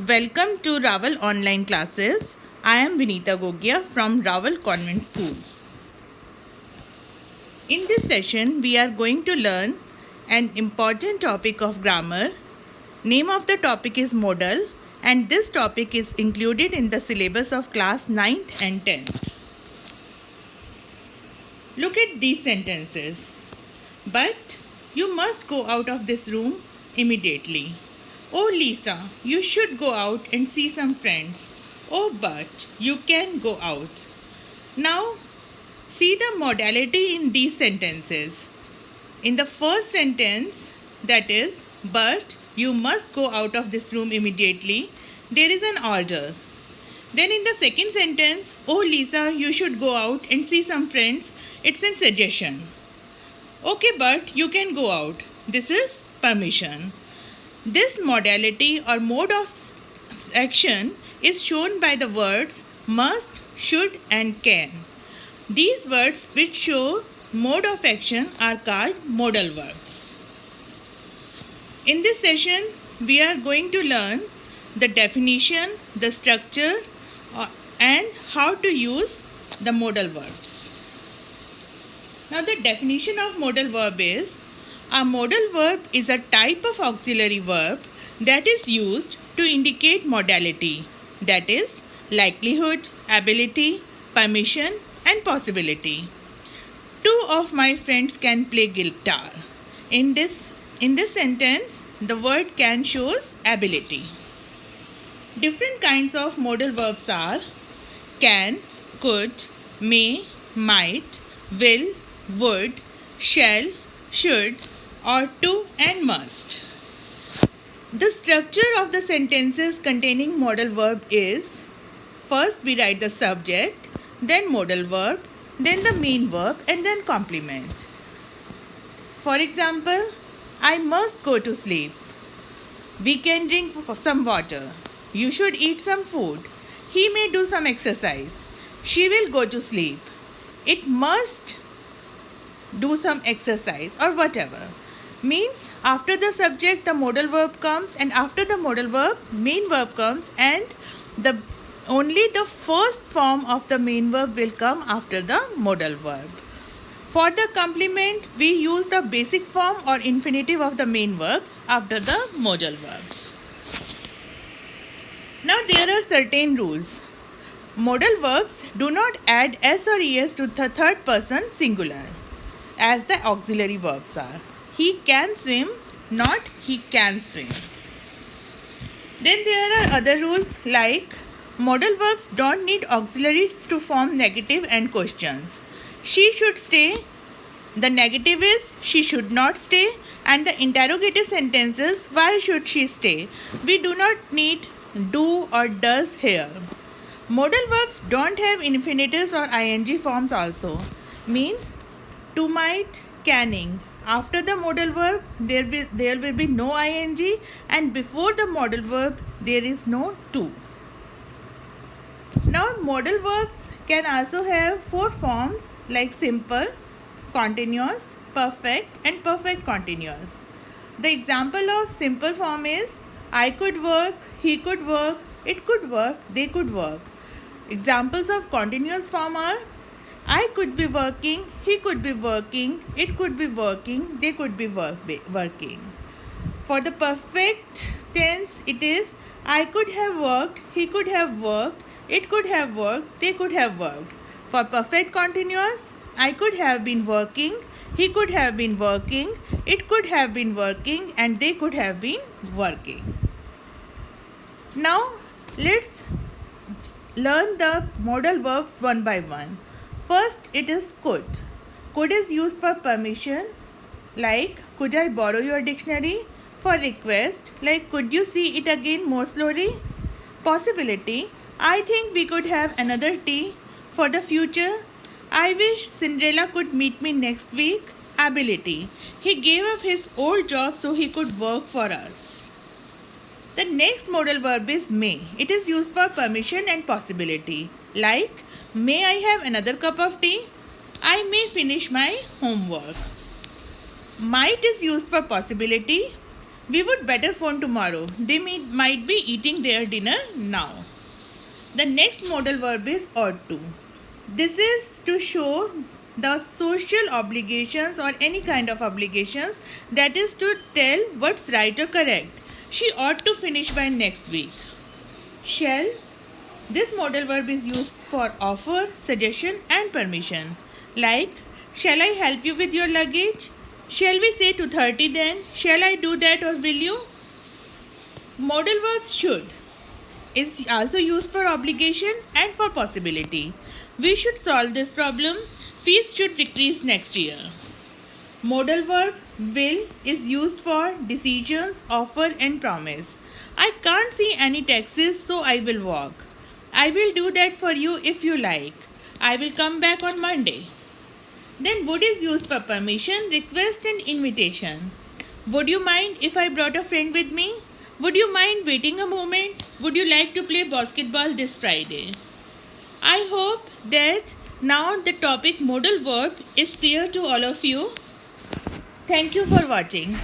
Welcome to Raval Online Classes. I am Vinita Gogia from Raval Convent School. In this session, we are going to learn an important topic of grammar. Name of the topic is modal, and this topic is included in the syllabus of class 9th and 10th. Look at these sentences. But you must go out of this room immediately. Oh, Lisa, you should go out and see some friends. Oh, but you can go out. Now, see the modality in these sentences. In the first sentence, that is, but you must go out of this room immediately, there is an order. Then in the second sentence, oh, Lisa, you should go out and see some friends, it's a suggestion. Okay, but you can go out. This is permission. This modality or mode of action is shown by the words must, should and can. These words which show mode of action are called modal verbs. In this session, we are going to learn the definition, the structure and how to use the modal verbs. Now the definition of modal verb is, a modal verb is a type of auxiliary verb that is used to indicate modality, that is, likelihood, ability, permission and possibility. Two of my friends can play guitar. In this sentence, the word can shows ability. Different kinds of modal verbs are can, could, may, might, will, would, shall, should, or to and must. The structure of the sentences containing modal verb is, first we write the subject, then modal verb, then the main verb and then complement. For example, I must go to sleep. We can drink some water. You should eat some food. He may do some exercise. She will go to sleep. It must do some exercise or whatever. Means after the subject the modal verb comes, and after the modal verb main verb comes, and only the first form of the main verb will come after the modal verb. For the complement, we use the basic form or infinitive of the main verbs after the modal verbs. Now there are certain rules. Modal verbs do not add s or es to the third person singular as the auxiliary verbs are. He can swim, not he can swim. Then there are other rules like modal verbs don't need auxiliaries to form negative and questions. She should stay. The negative is she should not stay, and the interrogative sentence is why should she stay. We do not need do or does here. Modal verbs don't have infinitives or ing forms also. Means to, might, canning. After the modal verb, there will be no ing, and before the modal verb, there is no to. Now, modal verbs can also have four forms like simple, continuous, perfect, and perfect continuous. The example of simple form is I could work, he could work, it could work, they could work. Examples of continuous form are I could be working, he could be working, it could be working, they could be working. For the perfect tense, it is I could have worked, he could have worked, it could have worked, they could have worked. For perfect continuous, I could have been working, he could have been working, it could have been working, and they could have been working. Now, let's learn the modal verbs one by one. First, it is could. Could is used for permission, like could I borrow your dictionary? For request, like could you see it again more slowly? Possibility, I think we could have another tea. For the future, I wish Cinderella could meet me next week. Ability, he gave up his old job so he could work for us. The next modal verb is may. It is used for permission and possibility, like may I have another cup of tea? I may finish my homework. Might is used for possibility. We would better phone tomorrow. They might be eating their dinner now. The next modal verb is ought to. This is to show the social obligations or any kind of obligations, that is to tell what's right or correct. She ought to finish by next week. Shall. This modal verb is used for offer, suggestion and permission. Like, shall I help you with your luggage? Shall we say 2:30 then? Shall I do that or will you? Modal verb should is also used for obligation and for possibility. We should solve this problem. Fees should decrease next year. Modal verb will is used for decisions, offer and promise. I can't see any taxis, so I will walk. I will do that for you if you like. I will come back on Monday. Then would is used for permission, request and invitation. Would you mind if I brought a friend with me? Would you mind waiting a moment? Would you like to play basketball this Friday? I hope that now the topic modal verb is clear to all of you. Thank you for watching.